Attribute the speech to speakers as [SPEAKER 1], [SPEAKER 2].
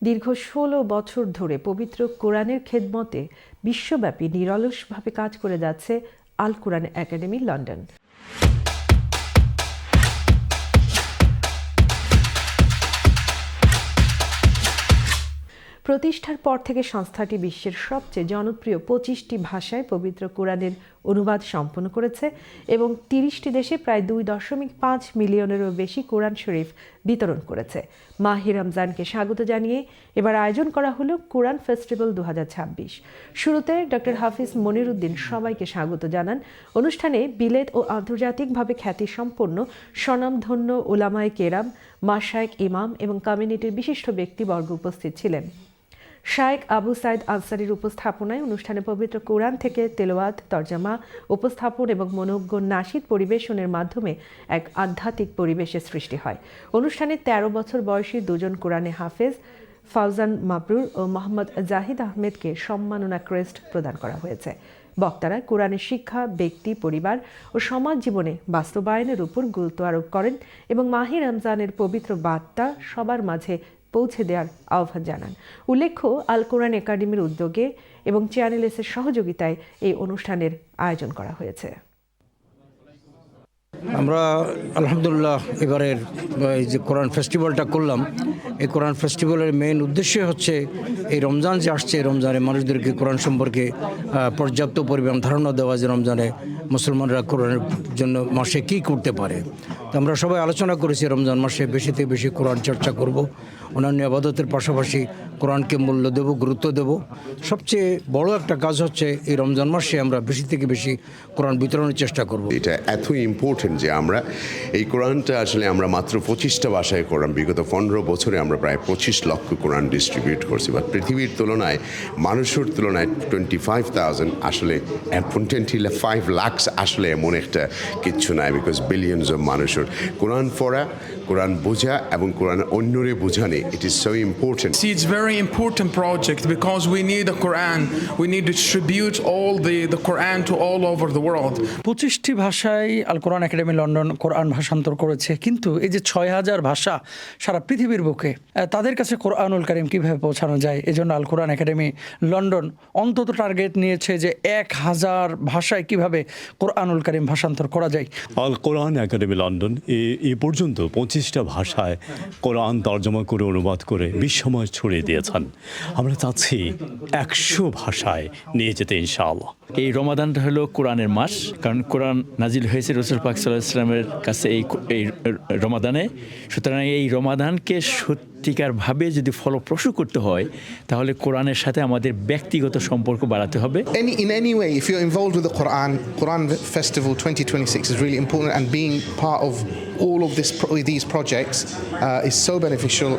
[SPEAKER 1] দীর্ঘ ১৬ বছর ধরে পবিত্র কোরআনের খেদমতে বিশ্বব্যাপী নিরলসভাবে কাজ করে যাচ্ছে আল কোরআন একাডেমি লন্ডন। প্রতিষ্ঠার পর থেকে সংস্থাটি বিশ্বের সবচেয়ে জনপ্রিয় ২৫টি ভাষায় পবিত্র কোরআনের অনুবাদ সম্পন্ন করেছে এবং ৩০টি দেশে প্রায় ২.৫ মিলিয়নেরও বেশি কোরআন শরীফ বিতরণ করেছে। মাহে রমজানকে স্বাগত জানিয়ে এবার আয়োজন করা হলো কোরআন ফেস্টিভ্যাল ২০২৬। শুরুতে ডক্টর হাফিজ মনিরুদ্দিন সবাইকে স্বাগত জানান। অনুষ্ঠানে বিলেত ও আন্তর্জাতিকভাবে খ্যাতিসম্পন্ন স্বনামধন্য উলামায়ে কেরাম, মাশায়েখ, ইমাম এবং কমিউনিটির বিশিষ্ট ব্যক্তিবর্গ উপস্থিত ছিলেন। শায়েখ আবু সাইদ আনসারীর উপস্থাপনায় অনুষ্ঠানে পবিত্র কোরআন থেকে তেলাওয়াত, তরজমা, উপস্থাপন এবং মনোজ্ঞ নাশিদ পরিবেশনের মাধ্যমে এক আধ্যাত্মিক পরিবেশের সৃষ্টি হয়। অনুষ্ঠানে ১৩ বছর বয়সী দুজন কোরআনে হাফেজ ফাউজান মাবরুর ও মোহাম্মদ জাহিদ আহমেদকে সম্মাননা ক্রেস্ট প্রদান করা হয়েছে। বক্তারা কোরআনের শিক্ষা, ব্যক্তি, পরিবার ও সমাজ জীবনে বাস্তবায়নের উপর গুরুত্ব আরোপ করেন এবং মাহে রমজানের পবিত্র বার্তা সবার মাঝে পৌঁছে দেওয়ার আহ্বান জানান। উল্লেখ্য, আল কোরআন একাডেমির উদ্যোগে এবং চ্যানেল এসের সহযোগিতায় এই অনুষ্ঠানের আয়োজন করা হয়েছে।
[SPEAKER 2] আমরা আলহামদুলিল্লাহ এবারের এই যে কোরআন ফেস্টিভ্যালটা করলাম, এই কোরআন ফেস্টিভ্যালের মেইন উদ্দেশ্য হচ্ছে এই রমজান যে আসছে, রমজানে মানুষদেরকে কোরআন সম্পর্কে পর্যাপ্ত পরিমাণ ধারণা দেওয়া, যে রমজানে মুসলমানরা কোরআনের জন্য মাসে কী করতে পারে। তো আমরা সবাই আলোচনা করেছি রমজান মাসে বেশি থেকে বেশি কোরআন চর্চা করব, অন্যান্য ইবাদতের পাশাপাশি কোরআনকে মূল্য দেব, গুরুত্ব দেব। সবচেয়ে বড় একটা কাজ হচ্ছে এই রমজান মাসে আমরা বেশি থেকে বেশি কোরআন বিতরণের চেষ্টা করব।
[SPEAKER 3] এটা এতই ইম্পর্টেন্ট যে আমরা এই কোরআনটা আসলে আমরা মাত্র 25টা ভাষায় কোরআন, বিগত 15 বছরে আমরা প্রায় 25 লক্ষ কোরআন ডিস্ট্রিবিউট করছি। বা পৃথিবীর তুলনায়, মানুষের তুলনায় 25,000 আসলে 25 লাখ আসলে এমন একটা কিচ্ছু নাই, বিকজ বিলিয়নস অফ মানুষের কোরআন পড়া, কোরআন বোঝা এবং কোরআন অন্যরে বোঝানো, it is so important.
[SPEAKER 4] See, it's very important project because we need the Quran. We need to distribute all the Quran to all over the world.
[SPEAKER 5] 25টি ভাষায় আল কোরআন একাডেমি লন্ডন কোরআন ভাষান্তর করেছে, কিন্তু এই যে 6,000 ভাষা সারা পৃথিবীর বুকে, তাদের কাছে কোরআনুল কারীম কিভাবে পৌঁছানো যায়, এজন্য আল কোরআন একাডেমি লন্ডন অন্তত টার্গেট নিয়েছে যে 1000 ভাষায় কিভাবে কোরআনুল কারীম ভাষান্তর করা যায়।
[SPEAKER 6] আল কোরআন একাডেমি লন্ডন এ পর্যন্ত 25টা ভাষায় কোরআন তর্জমা করে, অনুবাদ করে বিশ্বময় ছড়িয়ে দিয়েছেন। আমরা চাচ্ছি 100 ভাষায় নিয়ে যেতে ইনশাআল্লাহ।
[SPEAKER 7] এই রমাদানটা হলো কোরআনের মাস, কারণ কোরআন নাজিল হয়েছে রাসূল পাক সাল্লাল্লাহু আলাইহি ওয়াসাল্লামের কাছে এই রমাদানে। সুতরাং এই রমাদানকে সত্যিকারভাবে যদি ফলপ্রসূ করতে হয়, তাহলে কোরআনের সাথে আমাদের ব্যক্তিগত সম্পর্ক বাড়াতে হবে।
[SPEAKER 8] In any way, if you're involved with the Quran Festival 2026 is really important, and being part of all of these projects is so beneficial.